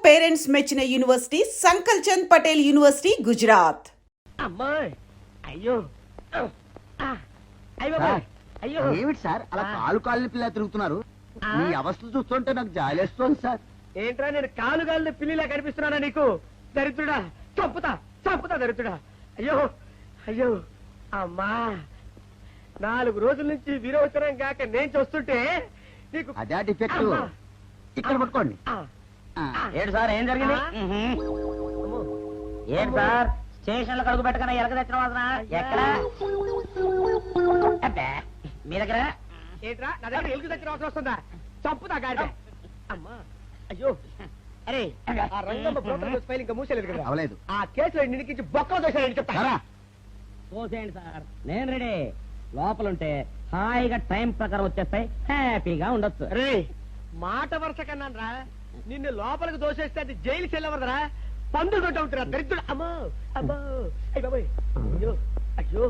Parents మెచ్చిన university సంకల్ Chand Patel university Gujarat. అమ్మాయి అయ్యో అయ్యో ఏమిటి సార్ అలా కాలు పిల్ల తిరుగుతున్నారు? మీ అవస్థలు చూస్తుంటే నాకు జాలేస్తోంది సార్. ఏంట్రా నేను కాలు పిల్లిలా కనిపిస్తున్నానా నీకు? దరిద్రుడా, చంపుతా చంపుతా దరిద్రుడా. అయ్యో అయ్యో అమ్మా, 4 రోజుల నుంచి విరోచనం కాక నేను చూస్తుంటే నీకు అదే డిఫెక్ట్. ఇక్కడ పట్టుకోండి. ఏంటి సార్ ఏం జరిగింది? ఏంటి సార్ స్టేషన్ లో కడుగు పెట్టకన్నా ఎలక తెచ్చిన వాసన ఎక్కడ? మీ దగ్గర ఏంట్రా నా దగ్గర ఎలుగు తెచ్చిన అవసరం వస్తుందా? చంపుతా గాడి. అమ్మా అయ్యో, అరే ఆ రంగమ్మ బ్రోకర్ ఫైల్ ఇంకా మూసేలేదు కదా? అవలేదు. ఆ కేసులో నిడికించి బొక్కలు దోశాడని చెప్తా. చూసేయండి సార్, నేను రెడీ. లోపలుంటే హాయిగా టైం ప్రకారం వచ్చేస్తాయి, హ్యాపీగా ఉండొచ్చు. రే మాట వరుస కన్నాను రా, నిన్ను లోపలికి దోసేస్తే అది జైలు చెల్లవరదరా, పందులు కొట్ట ఉంటారా దరిద్రుడు. అమ్మో అమ్మో అయ్య బాబోయ్, అయ్యో అయ్యో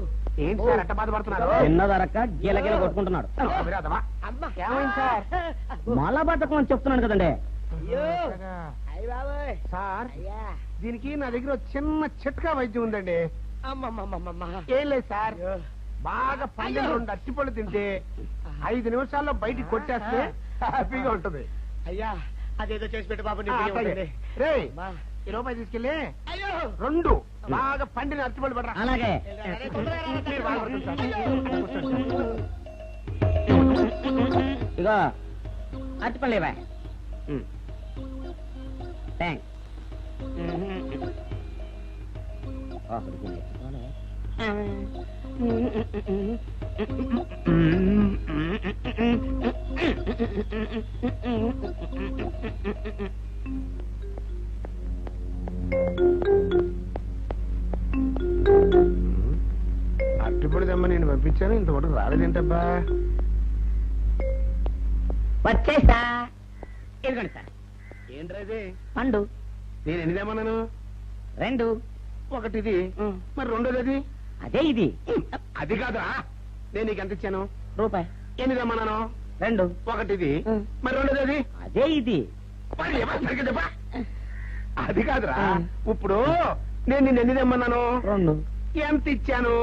ఏంటి సార్ అట్ట బాధపడుతున్నారు? చిన్నదరక్క గిలగిల కొట్టుకుంటున్నాడు. మలబద్ధకం అని చెప్తున్నాను కదండి. అయ్యో అయ్య బాబోయ్ సార్ అయ్యా, దీనికి నా దగ్గర చిన్న చిట్కా వైద్యం ఉందండి. అమ్మమ్మమ్మమ్మ ఏం లేదు సార్, బాగా పండిన 2 అరటిపళ్ళు తింటే 5 నిమిషాల్లో బయటికి కొట్టేస్తే హ్యాపీగా ఉంటుంది. అయ్యా అదేదో చేసి పెట్టు బాబు. రే ఈ రూపాయి తీసుకెళ్ళి అయ్యో 2 బాగా పండిన అరటిపళ్ళు పడరా. అలాగే మీరు బాధపడుతుంది సార్. ఇగో అరటిపళ్ళు ఇవ్వ. థ్యాంక్స్. అరటిపళ్ళు తెమ్మ నేను పంపించాను, ఇంతవరకు రాలేదేంటబ్బా? వచ్చేసా. ఇదిగోండి సార్ ఏంట్రైతే పండు. నేను ఎన్ని తెమ్మన్నాను? 2. ఒకటిది, మరి రెండోది అదే ఇది. అది కాదా? నేను నీకు ఎంత ఇచ్చాను? రూపాయి. ఎన్ని తెమ్మన్నాను? 2. ఒకటిది, మరి రెండోది అదే ఇది. మరి ఏమన్నా సరిగ్గా చెప్పా? అది కాదురా, ఇప్పుడు నేను నిన్ను ఎన్ని తెమ్మన్నాను? 2. ఎంత ఇచ్చాను?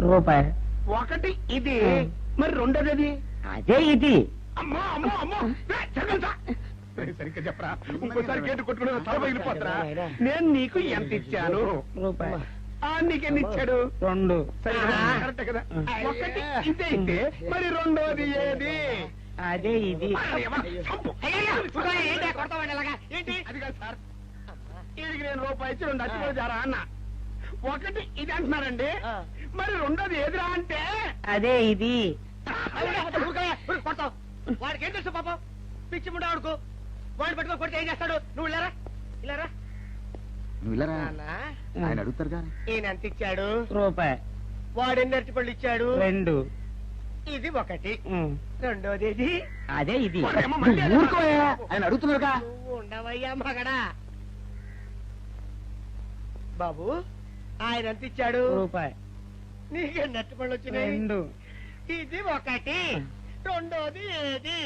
రూపాయి. ఒకటి ఇది, మరి రెండోది అదే ఇది. అమ్మో అమ్మో అమ్మో, సరిగ్గా చెప్పరా? ఇంకోసారి గేటు కొట్టుకుని తల పగిలిపోతారా? నేను నీకు ఎంత ఇచ్చాను? రూపాయి. నీకెన్ని ఇచ్చాడు? 2. కరెక్ట్ కదా? ఒకటి ఇదే అయితే మరి రెండోది ఏది? అదే ఇది. చంపు. అది కాదు సార్, వీడికి నేను రూపాయి ఇచ్చి 2 అచ్చిపోయి జారా అన్న. ఒకటి ఇది అంటున్నారండి, మరి రెండోది ఏదిరా అంటే అదే ఇది. వాడికి ఏం తెలుసు పాపం, పిచ్చి ముండా వాడుకో. వాడిని పట్టుకొని కొడితే ఏం చేస్తాడు? నువ్వు ఇలారా ఇలారా. నువ్వు ఇలా ఆయన అడుగుతారు కానీ ఈయన ఎంత ఇచ్చాడు? రూపాయి. వాడు ఎన్ని అరటిపళ్ళు ఇచ్చాడు? 2. ఇది ఒకటి, రెండోది ఇది. అదే ఇది. ఆయన అడుగుతున్నారుగా. నువ్వు ఉండవయ్యా మగడా. బాబు ఆయన ఎంత ఇచ్చాడు? రూపాయి. నీకు ఎన్ని అరటిపళ్ళు వచ్చినాయి? 2. ఇది ఒకటి, రెండోది ఏది?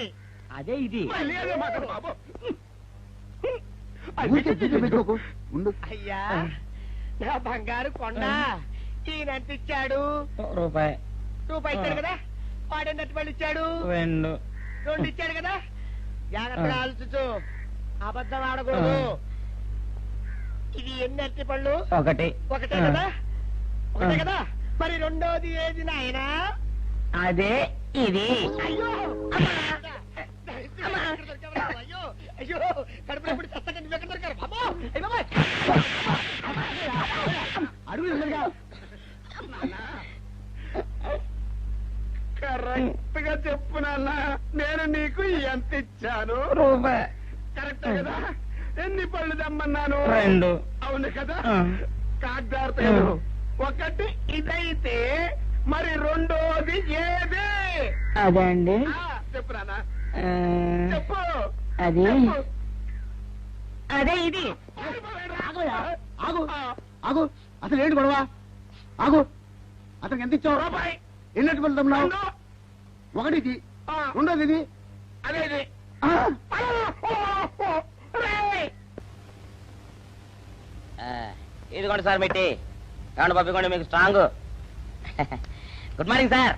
అదే ఇది. అయ్యా నా బంగారు కొండ, ఈయన ఎంత ఇచ్చాడు? రూపాయి. రూపాయి ఇచ్చాడు కదా. వాడు ఎన్ని అరటిపళ్ళు ఇచ్చాడు? 2. 2 ఇచ్చాడు కదా. జాగ్రత్తగా ఆలోచించు, అబద్ధం ఆడకూడదు. ఇది ఎన్ని అరటిపళ్ళు? ఒకటి. ఒకటే కదా. ఒకటే కదా, మరి రెండోది ఏది నాయనా? అదే ఇది. అయ్యో అయ్యో అయ్యో, కడుపులో ఎప్పుడు చస్తగా నువ్వు ఎక్కడ దొరికారు బాబు? కరెక్ట్ గా చెప్పు నాన్న, నేను నీకు ఎంత ఇచ్చాను? రూపాయి. కరెక్ట్ కదా? ఎన్ని పళ్ళు తెమ్మన్నాను? 2. అవును కదా? కాగ్దారు. ఒకటి ఇదైతే మరి రెండోది ఏది? అదే అండి. చెప్పు నాన్న, చెప్పు. అది అదే ఇది. ఆగు ఆగు, అసలు ఏంటి గొడవ? ఆగు, అతనికి ఎంత ఇచ్చావు? రూపాయి. ఎన్నట్టు వెళ్తున్నావు? ఒకటి ఇది, రెండోది ఇది, అదే ఇది. ఇదిగోండి సార్ మెట్టి ఏమండి పంపించండి మీకు strong. Good morning sir.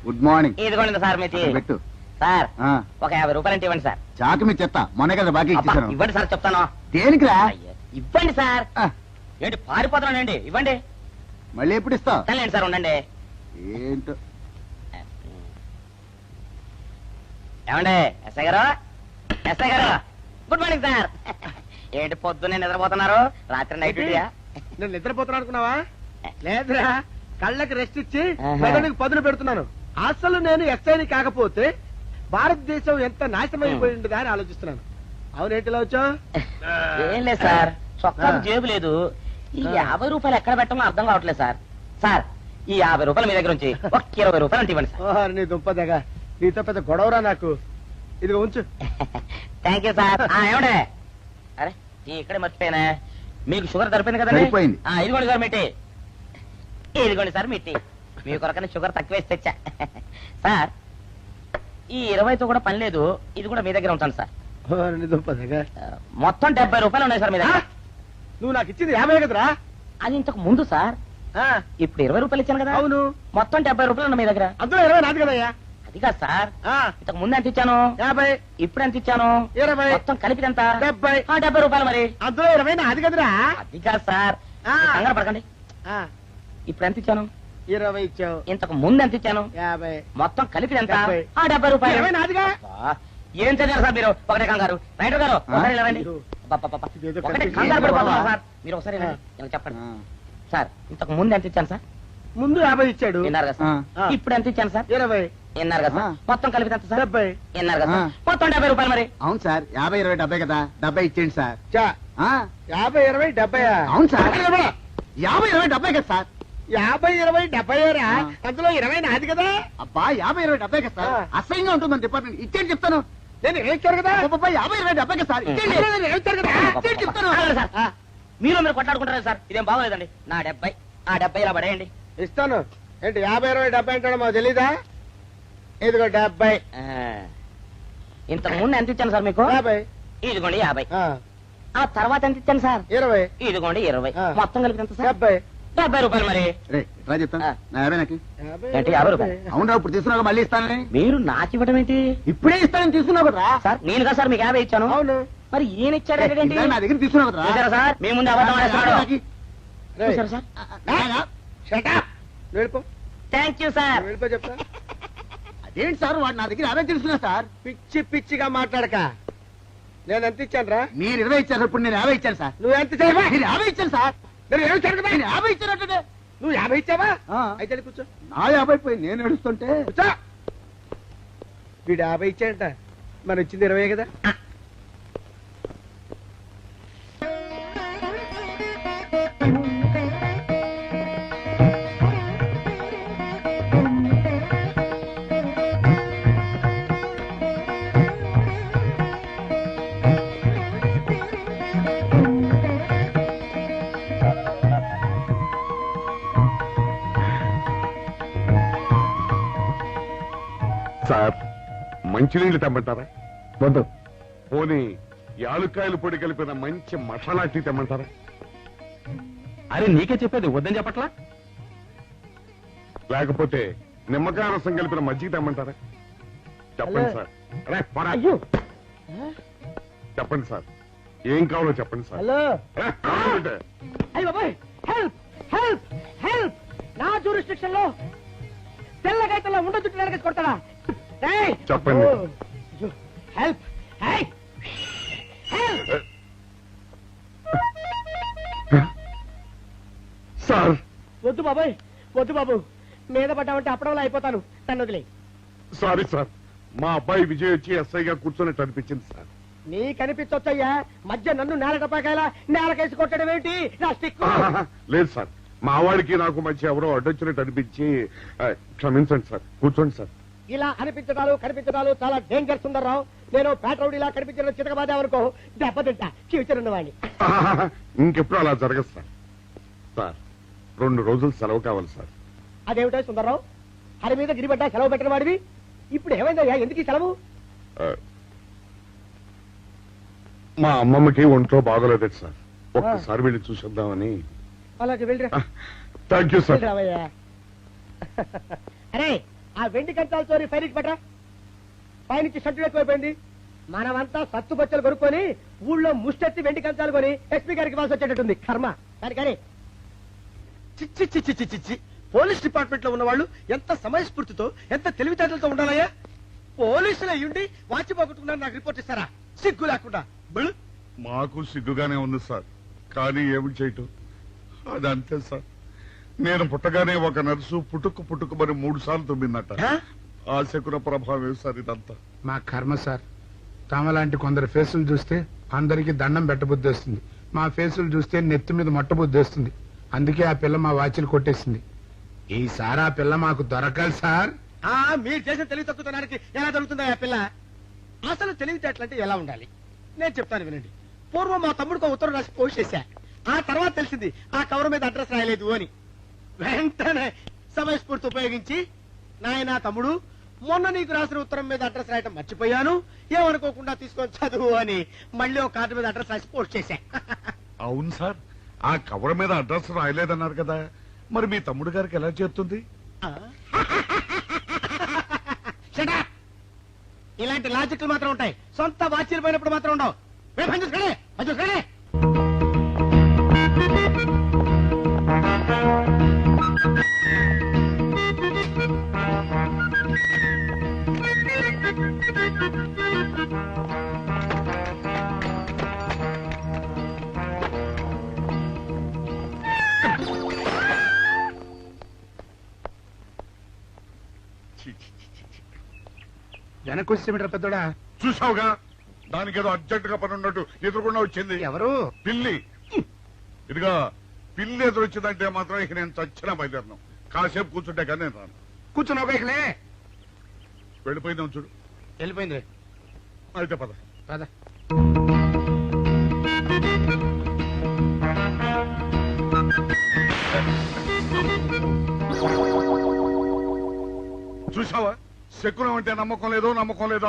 Good morning. ఇదిగోండి సార్ మెట్టి. పెట్టు. సార్ ఆ, ఒక 50 రూపాయలు అంటే ఇవ్వండి సార్. చాకు మీ చెత్త మొన్న కదా బాకీ అబ్బా, ఇచ్చేసాను. ఇవ్వండి సార్ చెప్తాను. దేనికిరా? అయ్యో, ఇవ్వండి సార్. ఆ, ఏంటి పారిపోతున్నానండి, ఇవ్వండి. మళ్ళీ ఎప్పుడు ఇస్తావు? తనలేండి సార్, ఉండండి. ఏంటో. ఏమండి ఎస్ఐ గారు, ఎస్ఐ గారు, గుడ్ మార్నింగ్ సార్. ఏంటి పొద్దున్నే నిద్రపోతున్నారు? రాత్రి నైట్ డ్యూటీయా? నేను నిద్రపోతున్నా అనుకున్నావా? లేదురా, కళ్ళకి రెస్ట్ ఇచ్చి ఆహా. మెదడుకి పదును పెడుతున్నాను. అసలు నేను ఎస్ఐని కాకపోతే భారతదేశం ఎంత నాశనం అయిపోయి ఉండదా అని ఆలోచిస్తున్నాను. అవునేంటిలా వచ్చావు? ఏం లేదు సార్, చొక్కాకు ఆ. జేబు లేదు. ఈ 50 రూపాయలు ఎక్కడ పెట్టాలో అర్థం కావట్లేదు సార్. సార్ ఈ 50 రూపాయలు మీ దగ్గర ఉంచి ఒక 20 రూపాయలు అంటే ఇవ్వండి సార్. ఓహో, నీ దుంపదగా, నీతో పెద్ద గొడవరా నాకు. ఇదిగో ఉంచు. Thank you sir. ఏమండే, అరే ఇక్కడే మర్చిపోయానే, మీకు షుగర్ సరిపోయింది కదండి? సరిపోయింది. ఇదిగోండి సార్ మిట్టి. ఇదిగోండి సార్ మిట్టి, మీ కొరకనే షుగర్ తక్కువ వేసి తెచ్చా. సార్ ఈ 20తో కూడా పని లేదు, ఇది కూడా మీ దగ్గర ఉంటాను సార్. ఓహో, నీ దుంపదగా. మొత్తం 70 రూపాయలు ఉన్నాయి సార్ మీ దగ్గర. నువ్వు నాకు ఇచ్చింది 50 కదరా? అది ఇంతకు ముందు సార్, ఆ, ఇప్పుడు 20 రూపాయలు ఇచ్చాను కదా. అవును. మొత్తం 70 రూపాయలు ఉన్నాయి మీ దగ్గర. అందులో 20 నాది కదయ్యా. అది కాదు సార్, ఆ, ఇంతకు ముందు ఎంత ఇచ్చాను, 50, ఇప్పుడు ఎంత ఇచ్చాను, 20, మొత్తం కలిపి ఎంత? 70. 70 రూపాయలు మరి. అందులో 20 నాది కదరా? అది కాదు సార్, ఆ. మీరు కంగారు పడకండి. ఆ, ఇప్పుడు ఎంత ఇచ్చాను, 20 ఇచ్చావు. ఇంతకు ముందు ఎంత ఇచ్చాను, 50. మొత్తం కలిపి ఎంత? 70. 70 రూపాయలు. 20 నాదిగా. అబ్బా, ఏం చదివారు సార్ మీరు? ఒకటే కంగారు. రైటర్ గారు ఒకసారి ఇలా రండి. అబ్బబ్బబ్బబ్బ. ఇదేదో ఒకటే కనిపించింది. కంగారు పడిపోతున్నారు బాబా. సార్. మీరు ఒకసారి ఇలా రండి. ఇలా చెప్పండి ఆ, సార్. ఇంతకు ముందు ఎంత ఇచ్చాను సార్? ముందు 50 ఇచ్చాడు. విన్నారు కదా సార్. ఆ. ఇప్పుడు ఎంత ఇచ్చాను సార్? 20, విన్నారు కదా సార్. ఆ. మొత్తం కలిపి ఎంత సార్? 70. విన్నారు కదా సార్. ఆ. మొత్తం 70 రూపాయలు మరి. అవును సార్, 50, 20, 70 కదా. 70 ఇచ్చేయండి సార్. చా, ఆ, 50, 20, 70. అవును సార్. 50, 20, 70 కదా సార్. 50, 20, 70 రా. ఆ. అందులో 20 నాది కదా. అబ్బా 50, 20, 70 కదా సార్. ఆ. అసహ్యంగా ఉంటుందని డిపార్ట్మెంట్ ఇచ్చేయండి చెప్తాను. నేను వేయించారు కదా. అబ్బబ్బా, 50, 20, 70 కదా సార్. ఇచ్చేయండి. అందులో నేను వేయించారు కదా. ఇచ్చేయండి చెప్తాను. ఆగండి సార్. ఆ, మీరు కొట్లాడుకుంటారా సార్? ఇదేం బాగోలేదండి. నా 70, ఆ 70 ఇలా పడేయండి. ఇస్తాను. ఏంటి 50, 20, 70 అంటాడు మాకు తెలీదా? ఇదిగో 70. ఆ. ఇంతకు ముందు ఎంత ఇచ్చాను సార్ మీకు? 50. ఇదిగోండి 50. ఆ, ఆ తర్వాత ఎంత ఇచ్చాను సార్? 20. ఇదిగోండి 20. ఆ. మొత్తం కలిపి ఎంత సార్? 70. 70 రూపాయలు మరి. రే ట్రై చెప్తాను. ఆ. నా 50 నాకు. 50, ఏంటి, 50 రూపాయలు? అవును, ఇప్పుడు తీసుకున్నాక మళ్ళీ ఇస్తానని. మీరు నాకు ఇవ్వడం ఏంటి ఇప్పుడే ఇస్తానని తీసుకున్నావు కదా. సార్? నేను కదా సార్ మీకు 50 ఇచ్చాను. అవును. మరి ఈయన ఇచ్చాడు ఏంటి? ఇందాక నా దగ్గర తీసుకున్నావు కదా. చూసారా సార్, మీ ముందు అబద్ధం ఆడేస్తున్నాడు. రేయ్, చూసారా సార్? shut up. నువ్వు వెళ్ళిపో. Thank you sir. నువ్వు వెళ్ళిపో చెప్తా. అదేంటి సార్, వాడు నా దగ్గర 50 తీసుకున్నా సార్. పిచ్చి పిచ్చిగా మాట్లాడక. నేను ఎంత ఇచ్చాను రా? మీరు 20 ఇచ్చారు, ఇప్పుడు నేను 50 ఇచ్చాను సార్. నువ్వు ఎంత ఇచ్చావా? నేను 50 ఇచ్చాను సార్. నేను 20 ఇచ్చాను కదా. నేను 50 ఇచ్చానంటే నువ్వు 50 ఇచ్చావా? ఆ. అయితే వెళ్ళి కూర్చో. నా 50 పోయి నేను ఏడుస్తుంటే. కూర్చో. వీడు 50 ఇచ్చాడంట, మనం ఇచ్చింది 20 కదా. సార్ మంచినీళ్ళు తెమ్మంటారా? వద్దు. పోనీ యాలుక్కాయలు పొడి కలిపిన మంచి మసాలా టీ తెమ్మంటారా? అరే నీకే చెప్పేది వద్దని చెప్పట్లా? లేకపోతే నిమ్మకాయ రసం కలిపిన మజ్జిగ తెమ్మంటారా? చెప్పండి హలో. సార్. అరే, పోరా. అయ్యో. చెప్పండి సార్, ఏం కావాలో చెప్పండి సార్. హలో. అరే, కావాలంటే. అయ్య బాబాయ్, హెల్ప్ హెల్ప్ హెల్ప్. నా జ్యూరిస్డిక్షన్ లో తెల్లగైతల్లో ఉండొచ్చు నరకేసి కొడతాడా? రేయ్. చెప్పండి. ఓ, అయ్యో, హెల్ప్. హే, హెల్ప్. సార్ వద్దు బాబాయ్, వద్దు బాబు. మీద పడ్డామంటే అప్పడంలో అయిపోతాను. తను వదిలే. సారీ సార్, మా అబ్బాయి విజయ్ వచ్చి ఎస్ఐగా కూర్చొని అనిపించింది సార్. నీ కనిపించొచ్చయ్యా, మధ్య నన్ను నేలకపాకాయలా నేలకేసి కొట్టడం ఏంటి? నా స్టిక్. లేదు సార్, మా వాడికి నాకు మధ్య ఎవరో అడ్డొచ్చినట్టు అనిపించి క్షమించండి సార్. కూర్చోండి సార్. ఇలా అనిపించడాలు కనిపించడాలు చాలా డేంజర్ సుందర్రావు. నేను పేట్రౌడీలా కనిపించడం చితకబాదామనుకో, దెబ్బతింటా ఫ్యూచర్ ఉన్నవాడిని. ఇంకెప్పుడు అలా జరగదు సార్. సార్ 2 రోజులు సెలవు కావాలి సార్. అదేమిటో సుందర్రావు, హరి మీద గిరిబడ్డా సెలవు పెట్టిన వాడివి. ఇప్పుడు ఏమైందయ్యా, ఎందుకు ఈ సెలవు? ఆ, మా అమ్మమ్మకి ఒంట్లో బాగోలేదు సార్. ఒక్కసారి వెళ్ళి చూసేద్దామని. అలాగే వెళ్ళిరా థ్యాంక్ యూ సార్. రావయ్యా. అరే ఆ వెండి కంచాల చోరీ ఫైరికి పట్రా. పైనుంచి షట్టు ఎక్కువైపోయింది. మనమంతా సత్తు బొచ్చలు కొనుక్కొని ఊళ్ళో ముష్టెత్తి వెండి కంచాలు కొని ఎస్పీ గారికి ఇవ్వాల్సి వచ్చేటట్టుంది కర్మ. కానీ చిచ్చి చిచ్చి చిచ్చి చిచ్చి పోలీస్ డిపార్ట్మెంట్ లో ఉన్న వాళ్ళు ఎంత సమయస్ఫూర్తితో ఎంత తెలివితేటలతో ఉండాలయ్యా. పోలీసులు అయ్యుండి వాచి పోగొట్టుకున్నారు నాకు రిపోర్ట్ ఇస్తారా? సిగ్గు లేకుండా బళ్ళు. మాకు సిగ్గుగానే ఉంది సార్, కానీ ఏమి చేయటం అదంతే సార్. నేను పుట్టగానే ఒక నర్సు పుట్టుకు మరి 3 సార్లు తుమ్మిందట. ఆ శకున ప్రభావం సార్ ఇదంతా. మా కర్మ సార్. తమలాంటి కొందరు ఫేసులు చూస్తే అందరికి దండం పెట్టబుద్ధి వస్తుంది. మా ఫేసులు చూస్తే నెత్తి మీద మొట్టబుద్ధి వస్తుంది. అందుకే ఆ పిల్ల మా వాచిలు కొట్టేసింది. ఈసారి ఆ పిల్ల మాకు దొరకాలి సార్. మీరు చేసిన తెలివి తక్కువతనానికి ఎలా దొరుకుతుందా ఆ పిల్ల? అసలు తెలివితేటలంటే ఎలా ఉండాలి నేను చెప్తాను వినండి. పూర్వం మా తమ్ముడికి ఒక ఉత్తరం రాసి పోస్ట్ చేశా. ఆ తర్వాత తెలిసింది ఆ కవర్ మీద అడ్రస్ రాయలేదు అని. వెంటనే సమయస్ఫూర్తి ఉపయోగించి నాయనా తమ్ముడు, మొన్న నీకు రాసిన ఉత్తరం మీద అడ్రస్ రాయటం మర్చిపోయాను, ఏమనుకోకుండా తీసుకొని చదువు అని మళ్ళీ ఒక కార్డు మీద అడ్రస్ రాసి పోస్ట్ చేశా. అవును సార్, ఆ కవర్ మీద అడ్రస్ రాయలేదన్నారు కదా, మరి మీ తమ్ముడు గారికి ఎలా చేస్తుంది? Shut up! ఇలాంటి లాజిక్లు మాత్రం ఉంటాయి, సొంత వాచీలు పోయినప్పుడు మాత్రం ఉండవు. పని చూసుకోండి, పని చూసుకోండి. వెనక్కి వచ్చేమిట్రా పెద్దోడా? చూసావుగా, దానికేదో అర్జెంట్ గా పని ఉన్నట్టు ఎదురుకుండా వచ్చింది. ఎవరు? పిల్లి. ఇదిగా పిల్లి ఎదురు వచ్చిందంటే మాత్రం ఇక నేను చచ్చిన బయలుదేరను. కాసేపు కూర్చుంటే కానీ నేను రాను. కూర్చున్నావు బైక్లే. వెళ్ళిపోయిందాం చూడు. వెళ్ళిపోయింది. అయితే పద. పద. చూసావా, శకునం అంటే నమ్మకం లేదో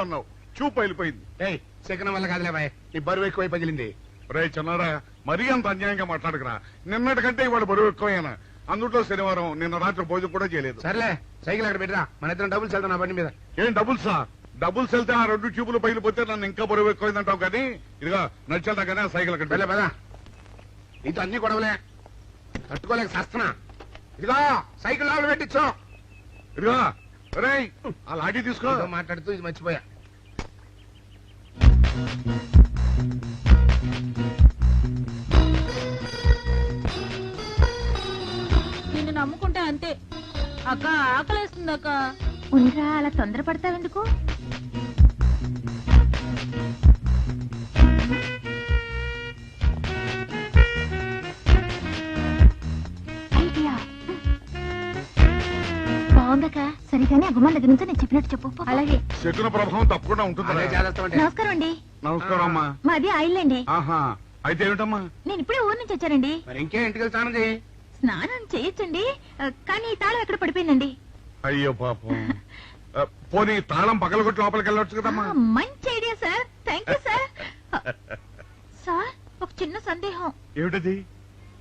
అన్నావు. చూపు వెళ్ళిపోయింది. ఏయ్, సెకండ్ వల్ల కాదులే బాయ్, నీ బరువు ఎక్కువై పగిలింది. రే చిన్నారా, మరీ అంత అన్యాయంగా మాట్లాడకురా. నిన్నటికంటే ఇవాళ బరువు ఎక్కువైనా. అందులో శనివారం నిన్న రాత్రి భోజనం కూడా చేయలేదు. సర్లే, సైకిల్ అక్కడ పెట్టరా, మన ఇద్దరం డబ్బులు వెళ్తాం నా బండి మీద. ఏం డబుల్సా? డబుల్స్ వెళ్తే ఆ 2 ట్యూబులు పగిలిపోతే నన్ను ఇంకా బరువు ఎక్కువైందంటావు. కానీ ఇదిగా నడిచేదా కానీ సైకిల్ అక్కడ వెళ్ళే పదా. నీతో అన్ని గొడవలే, తట్టుకోలేక సస్తనా. ఇదిగో సైకిల్ లోపల పెట్టించు. ఇదిగా రే, ఆ లాఠీ తీసుకో. ఏదో మాట్లాడుతూ ఇది మర్చిపోయా. నిన్ను నమ్ముకుంటే అంతే. అక్క ఆకలేస్తుంది అక్క. ఉండరా, అలా తొందరపడతావెందుకు? ఐడియా బాగుందక్క. సరిగానే ఆ గుమ్మం దగ్గర నుంచి నేను చెప్పినట్టు చెప్పు. అలాగే. శకున ప్రభావం తప్పకుండా ఉంటుంది. అదే చేస్తామంటే. నమస్కారం అండి. నమస్కారం అమ్మా. మాది ఐల్యాండ్. ఆహా, అయితే ఏమిటమ్మా? నేను ఇప్పుడే ఊరు నుంచి వచ్చానండి. మరి ఇంకే ఇంటికి వెళ్తానది. స్నానం చేయొచ్చండి, కానీ ఈ తాళం ఎక్కడ పడిపోయిందండి. అయ్యో పాపం. పోనీ తాళం పగలగొట్టి లోపలికి వెళ్ళొచ్చు కదమ్మా. మంచి idea sir, thank you sir. Sir, ఒక చిన్న సందేహం. ఏమిటది?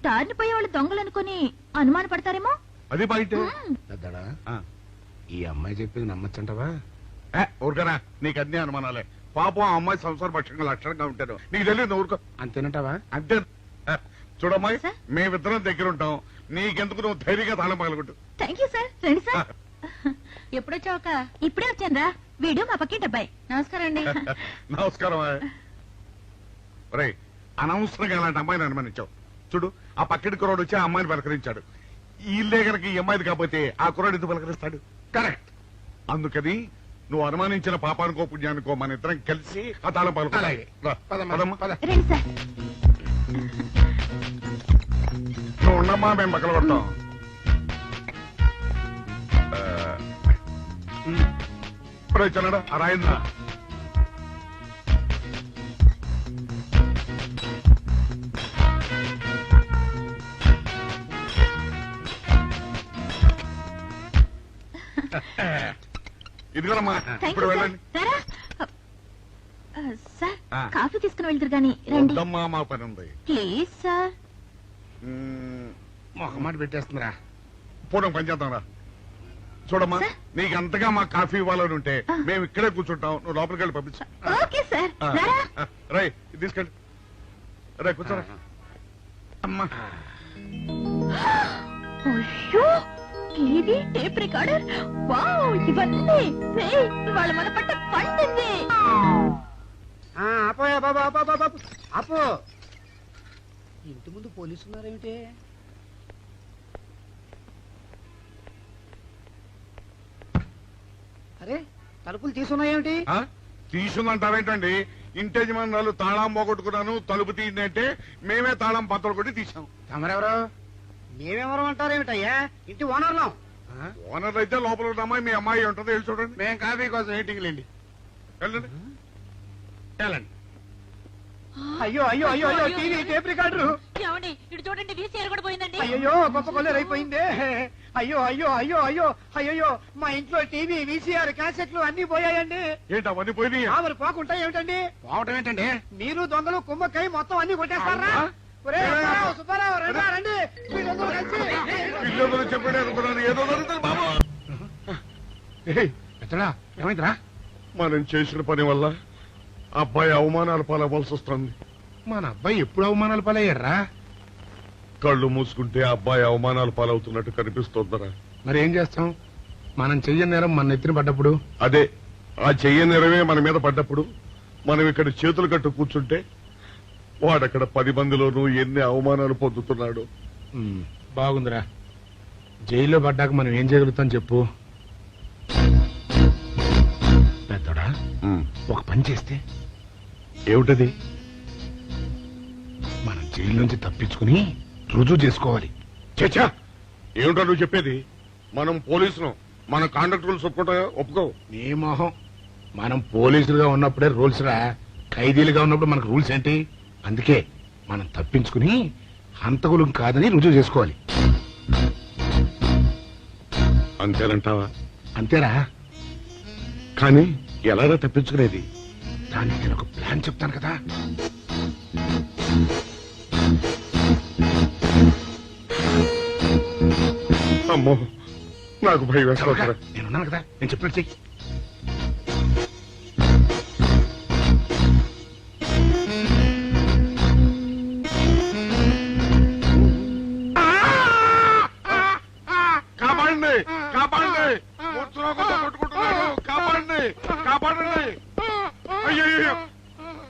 దారిని పోయే వాళ్ళు దొంగలు అనుకుని అనుమాన పడతారేమో. అది బయట. పెద్దడా, ఈ అమ్మాయి చెప్పింది నమ్మచ్చంటవా? ఊరుకరా, నీకు అన్ని అనుమానాలే. పాపం ఆ అమ్మాయి సంసార పక్షంగా లక్షణంగా ఉంటారు. నీకు తెలియదు, ఊరుకో. అంతేనంటావా? అంతే. చూడమ్మాయి, సార్? మేమిద్దరం దగ్గర ఉంటాం. నీకెందుకు, నువ్వు ధైర్యంగా తాళం పగలగొట్టు. Thank you sir. రండి సార్. ఎప్పుడొచ్చావక్క? ఇప్పుడే వచ్చాను రా. వీడు మా పక్కింటి అబ్బాయి. నమస్కారం అండి. నమస్కారం. రే, అనవసరంగా అలాంటి అమ్మాయిని అనుమానించావు. చూడు, ఆ పక్కటి కుర్రాడు వచ్చి ఆ అమ్మాయిని పలకరించాడు. ఈ ఇల్లే కనుక ఈ అమ్మాయిది కాకపోతే ఆ కుర్రాడు ఎందుకు పలకరిస్తాడు? కరెక్ట్. అందుకని నువ్వు అనుమానించిన పాపానికో పుణ్యానికో మన ఇద్దరం కలిసి ఆ తాళం పలుకు. అలాగే. పదమ్మా, పద. రండి సార్. నువ్వు ఉండమ్మా, మేము పక్కన కొడతాం. చిన్నడా ఆ రాయిందా? ఇదిగోనమ్మా, థ్యాంక్ ఇప్పుడు యూ సార్. వెళ్ళండి. రారా. సార్, ఆ. కాఫీ తీసుకుని వెళ్తారు గాని రండి వద్దమ్మా, మా పని ఉంది. Please sir. మొహమాట పెట్టేస్తుందిరా. పూడం పని చేద్దాం రా. చూడమ్మా, నీకు అంతగా మా కాఫీ ఇవ్వాలని ఉంటే మేము ఇక్కడే కూర్చుంటాం, నువ్వు లోపలికి వెళ్ళి పంపించు. ఓకే సార్ రై తీసుకెళ్ళి రే కూర్చోరా. అమ్మా అయ్యో టీవీ టేప్ రికార్డర్ వావ్ ఇవన్నీ రేయ్, ఇవాళ మన పట్ట పండింది. అపోయా బాబా బాబా అపో ఇంటి ముందు పోలీసు ఉన్నారేమిటి? అరే తలుపులు తీసున్నాయేమిటి? తీసుందంటారేంటండి? ఇంటి యజమానురాలు తాళం పోగొట్టుకున్నాను తలుపు తీయండి అంటే మేమే తాళం పత్తలు కొట్టి తీసాం. తమరెవరు? మేమెవరం అంటారేమిటయ్యా? ఇంటి ఓనర్లం. ఓనర్ అయితే లోపల ఉన్న అమ్మాయి మీ అమ్మాయి ఉంటుందో వెళ్ళి చూడండి. మేము కాఫీ కోసం వెయిటింగ్ లేండి. వెళ్ళండి వెళ్ళండి. అయ్యో అయ్యో అయ్యో అయ్యో టీవీ టేప్ రికార్డరు. ఏమండి ఇటు చూడండి వీసీఆర్ కూడా పోయిందండి. అయ్యో గొప్ప కొల్లేరైపోయిందే. అయ్యో అయ్యో అయ్యో అయ్యో అయ్యో మా ఇంట్లో టీవీ వీసీఆర్ క్యాసెట్లు అన్ని పోయాయండి. ఏంటి అవన్నీ పోయినాయి? మరి పోకుంటా ఏమిటండి? పోవటం ఏంటండి? మీరు దొంగలు కుమ్మక్కై మొత్తం అన్ని కొట్టేస్తారా? ఒరేయ్, సుబ్బారావు, సుబ్బారావు, రండి, రండి. మీరందరూ కలిసి. ఇల్లు చెప్పండి అనుకున్నాను, ఏదో జరుగుతుంది బాబు. ఎత్తడా ఏమైందిరా? మనం చేసిన పని వల్ల అబ్బాయి అవమానాలు పాలవలసి వస్తుంది. మన అబ్బాయి ఎప్పుడు అవమానాలు పాలయ్యారా? కళ్ళు మూసుకుంటే అబ్బాయి అవమానాలు పాలవుతున్నట్టు కనిపిస్తోందరా. మరి ఏం చేస్తాం? మనం చెయ్యని నేరం మన నెత్తిన పడ్డప్పుడు, అదే ఆ చెయ్య నెరవే మన మీద పడ్డప్పుడు మనం ఇక్కడ చేతులు కట్టు కూర్చుంటే వాడక్కడ 10 మందిలోనూ ఎన్ని అవమానాలు పొందుతున్నాడు. బాగుందిరా. జైల్లో పడ్డాక మనం ఏం చేయగలుగుతాం చెప్పు? పెద్దోడా ఒక పని చేస్తే ఏమిటది? మనం జైలు నుంచి తప్పించుకుని రుజువు చేసుకోవాలి. చచ్చా, ఏమిటో నువ్వు చెప్పేది? మనం పోలీసులు, మన కాంట్రాక్ట్ ఒప్పుకో. నీ మొహం. మనం పోలీసులుగా ఉన్నప్పుడే రూల్స్ రా, ఖైదీలుగా ఉన్నప్పుడు మనకు రూల్స్ ఏంటి? అందుకే మనం తప్పించుకుని హంతకులు కాదని రుజువు చేసుకోవాలి. అంతేనంటావా? అంతేరా. కానీ ఎలాగా తప్పించుకునేది? దానికి నేను ఒక ప్లాన్ చెప్తాను కదా. అమ్మో, నాకు భయం వేస్తారా. నేనున్నాను కదా, నేను చెప్పినట్టు చెయ్యి. కాపాడండి, కాపాడండి, మూర్ఛలోకంతో కొట్టుకుంటున్నాడు. కాపాడండి, కాపాడండి. అయ్యయ్యో,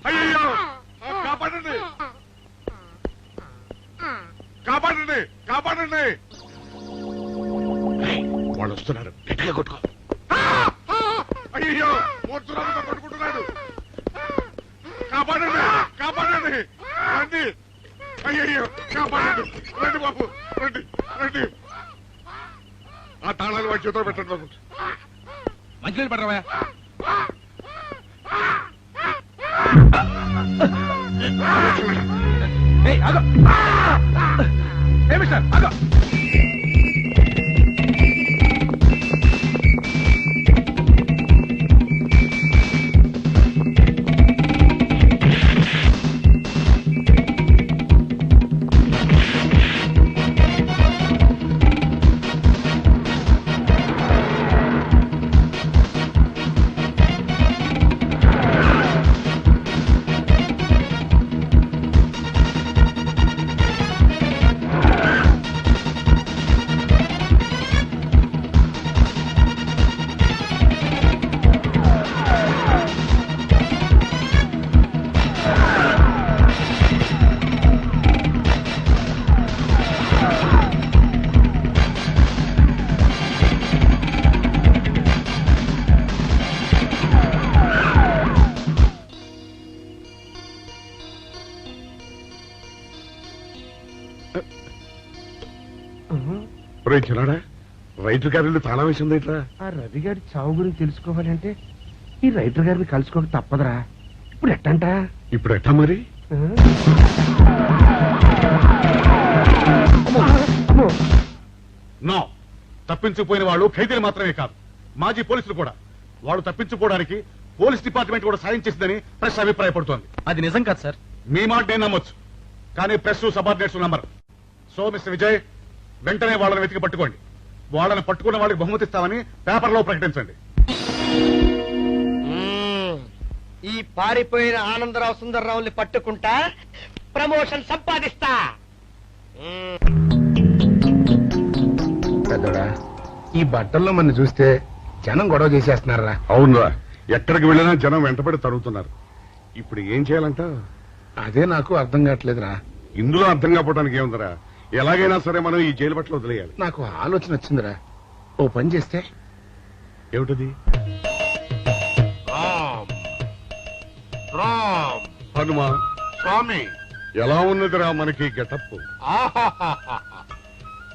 అయ్యయ్యో, కాపాడండి, కాపాడండి, కాపాడండి. వాళ్ళు వస్తున్నారు, గట్టిగా కొట్టుకో. అయ్యో, మూర్ఛలోకంతో కొట్టుకుంటున్నాడు. కాపాడండి, కాపాడండి, రండి. అయ్యయ్యో, కాపాడండి, రండి బాబు, రండి, రండి. ఆ తాళాలు వాడి చేతిలో పెట్టండి బాబు. మంచినీళ్ళు పడరావా? చిన్నాడా, రైటర్ గారి తాళం వేసింది ఇట్లా. ఆ రవి గారి చావు గురించి తెలుసుకోవాలంటే ఈ రైటర్ గారిని కలుసుకోక తప్పదురా. ఇప్పుడు ఎట్టంట? ఇప్పుడు ఎట్టా మరి? నో, తప్పించుకుపోయిన వాళ్ళు ఖైదీలు మాత్రమే కాదు, మాజీ పోలీసులు కూడా. వాళ్ళు తప్పించుకోవడానికి పోలీస్ డిపార్ట్మెంట్ కూడా సాయం చేసిందని ప్రెస్ అభిప్రాయపడుతోంది. అది నిజం కాదు సార్. మీ మాట నేను నమ్మొచ్చు, కానీ ప్రెస్ సబార్డినేట్స్ నమ్మరు. సో మిస్టర్ విజయ్, వెంటనే వాళ్ళని వెతికి పట్టుకోండి. వాళ్ళని పట్టుకున్న వాళ్ళకి బహుమతి ఇస్తామని పేపర్లో ప్రకటించండి. ఈ పారిపోయిన ఆనందరావు సుందర్రావుని పట్టుకుంటా ప్రమోషన్ సంపాదిస్తా. పెద్దోడా, ఈ బట్టల్లో మన చూస్తే జనం గొడవ చేసేస్తున్నారా? అవునరా, ఎక్కడికి వెళ్ళినా జనం వెంటబడి తరుగుతున్నారు. ఇప్పుడు ఏం చేయాలంట? అదే నాకు అర్థం కావట్లేదురా. ఇందులో అర్థం కాకపోవడానికి ఏముందిరా? ఎలాగైనా సరే మనం ఈ జైలు బట్టలు వదిలేయాలి. నాకు ఆలోచన వచ్చిందిరా. ఓ పని చేస్తే ఏమిటది? రామ్ హనుమా స్వామి, ఎలా ఉన్నదిరా మనకి గెటప్?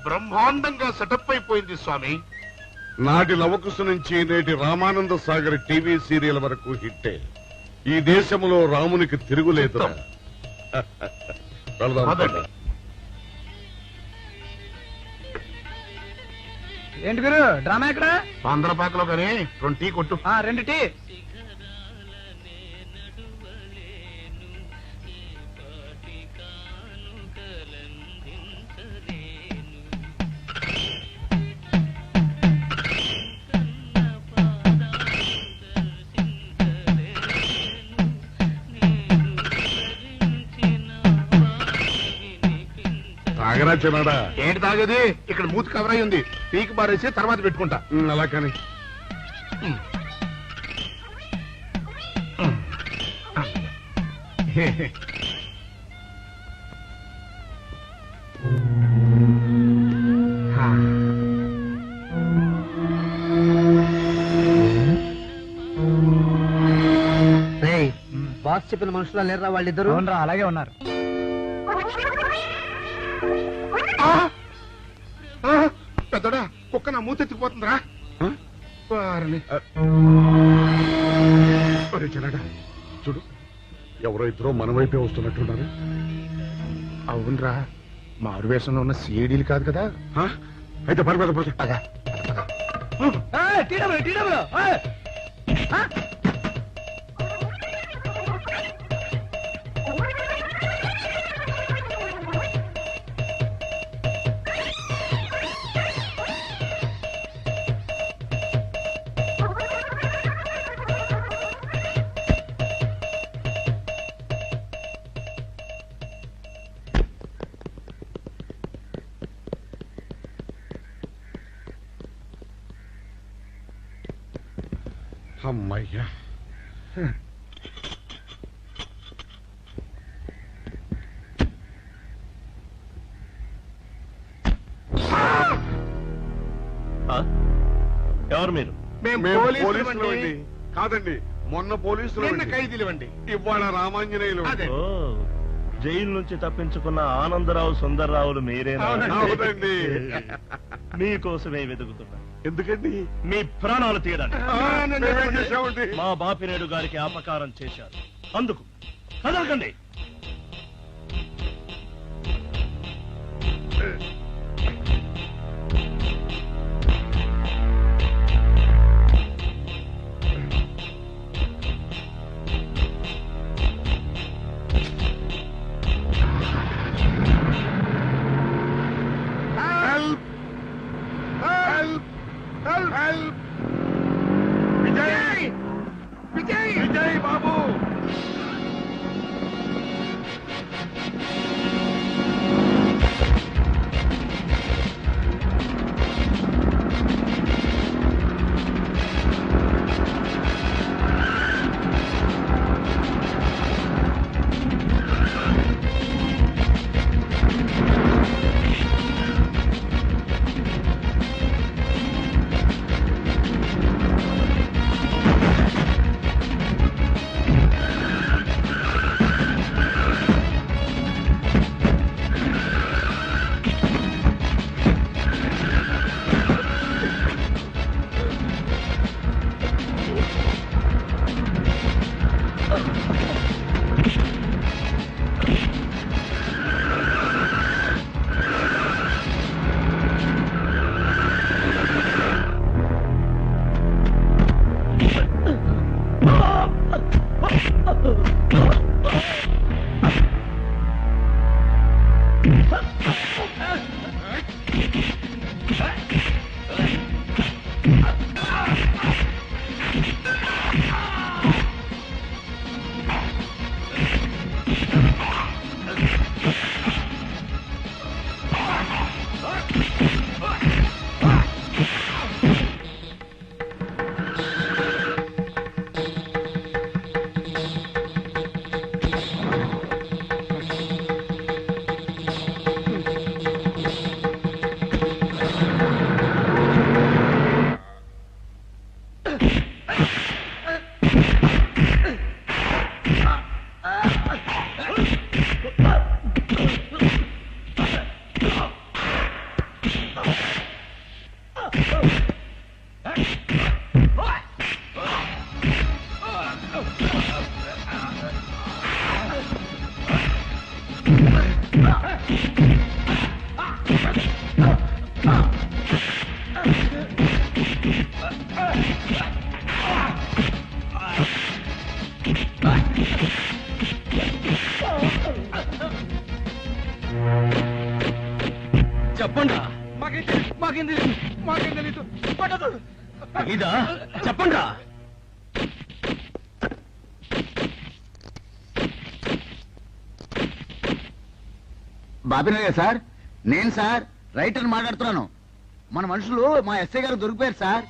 బ్రహ్మాండంగా సెటప్ అయిపోయింది స్వామి. నాటి లవకుశ నుంచి నేటి రామానంద సాగర్ టీవీ సీరియల్ వరకు హిట్టే. ఈ దేశంలో రామునికి తిరుగులేదురా. వెళదాం. పదండి. ఏంటి గురు డ్రామా ఎక్కడ? పాందలపాకలో కానీ 2 టీ కొట్టు. 2 టీ. తాగరా చిన్నాడా? ఏంటి తాగేది? ఇక్కడ మూతి కవర్ అయి ఉంది. పీకి బారేసి తర్వాత పెట్టుకుంటా. అలా కానీ బాస్ చెప్పిన మనుషులా లేరా వాళ్ళిద్దరు? అలాగే ఉన్నారు. పెద్దోడా, కుక్క నా మూతెత్తిపోతుందిరా. వారిని. ఒరే చిన్నాడా, చూడు, ఎవరో ఇద్దరు మన వైపే వస్తున్నట్టున్నారు. అవునరా, మారు వేషంలో ఉన్న సీడీలు కాదు కదా. అయితే పర్వాలేదు పద. అమ్మయ్యా, ఎవరు మీరు? మేము పోలీసులు అండి. కాదండి, మొన్న పోలీసులు ఖైదీలు అండి. ఇవాళ రామాంజనేయులు. అదే. జైలు నుంచి తప్పించుకున్న ఆనందరావు సుందర్రావులు మీరేనా? అవునండి. మీకోసమే వెతుకుతున్నా. ఎందుకండి? మీ ప్రాణాలు తీయడానికి. మేమేం చేశామండి? మా బాపినేడు గారికి అపకారం చేశారు, అందుకు కదలకండి. విజయ్! విజయ్! విజయ్ బాబు! చెప్పండి మాకేం తెలీదు ఇదా చెప్పండి బాబినయ్య సార్, నేను సార్ రైటర్ మాట్లాడుతున్నాను. మన మనుషులు మా ఎస్ఐ గారు దొరికిపోయారు సార్.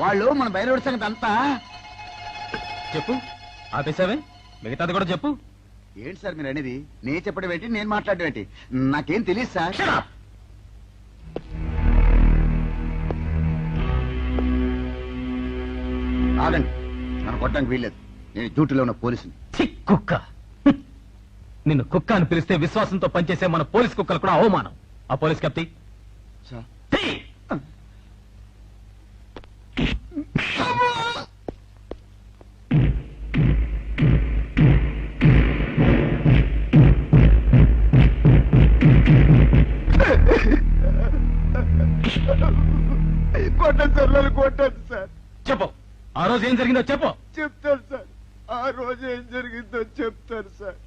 వాళ్ళు మన బయలుదేరి సంగతి అంతా. చెప్పు, ఆపేసావే, మిగతాది కూడా చెప్పు. ఏంటి సార్ మీరు అనేది? నేను చెప్పడం ఏంటి, నేను మాట్లాడడం ఏంటి? నాకేం తెలియదు సార్. ఆగండి, నన్ను కొట్టడానికి వీల్లేదు. నేను డ్యూటీలో ఉన్న పోలీసుని. కుక్క నిన్ను కుక్క అని పిలిస్తే విశ్వాసంతో పనిచేసే మన పోలీస్ కుక్కలు కూడా అవమానం. ఆ పోలీస్ కప్తి సార్ కొట్టండి సార్, నన్ను కొట్టండి సార్. చెప్పు, ఆ రోజు ఏం జరిగిందో చెప్పు. చెప్తాను సార్, ఆ రోజు ఏం జరిగిందో చెప్తాను సార్.